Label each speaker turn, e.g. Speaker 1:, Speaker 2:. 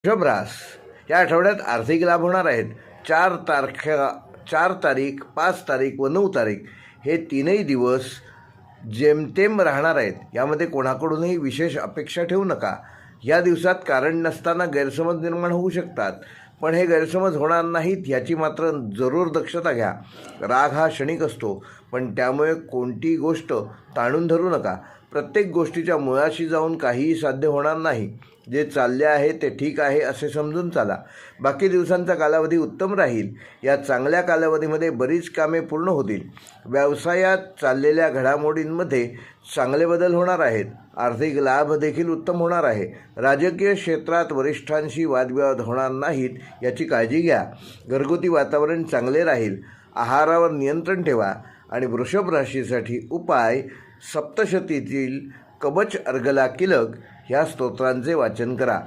Speaker 1: वृषभ रास या आठवड्यात आर्थिक लाभ होणार आहेत. 4 तारीख, 5 तारीख व 9 तारीख हे तीनही दिवस जेमतेम राहणार आहेत. यामध्ये कोणाकडूनही विशेष अपेक्षा ठेवू नका. या दिवसात कारण नसताना गैरसमज निर्माण होऊ शकतात, पण हे गैरसमज होणार नाहीत याची मात्र जरूर दक्षता घ्या. राग हा क्षणिक असतो, पण त्यामुळे कोणतीही गोष्ट ताणून धरू नका. प्रत्येक गोष्टीच्या मुळाशी जाऊन काहीही साध्य होणार नाही. जे चालले आहे ते ठीक आहे असे समजून चाला. बाकी दिवसांचा कालावधी उत्तम राहील. या चांगल्या कालावधीमध्ये बरीच कामे पूर्ण होतील. व्यवसायात चाललेल्या घडामोडींमध्ये चांगले बदल होणार आहेत. आर्थिक लाभ देखील उत्तम होणार आहे. राजकीय क्षेत्रात वरिष्ठांशी वादविवाद होणार नाहीत याची काळजी घ्या. घरगुती वातावरण चांगले राहील. आहारावर नियंत्रण ठेवा. आणि वृषभ राशीसाठी उपाय, सप्तशतीतील कवच अर्गला किलक ह्या स्तोत्रांचे वाचन करा.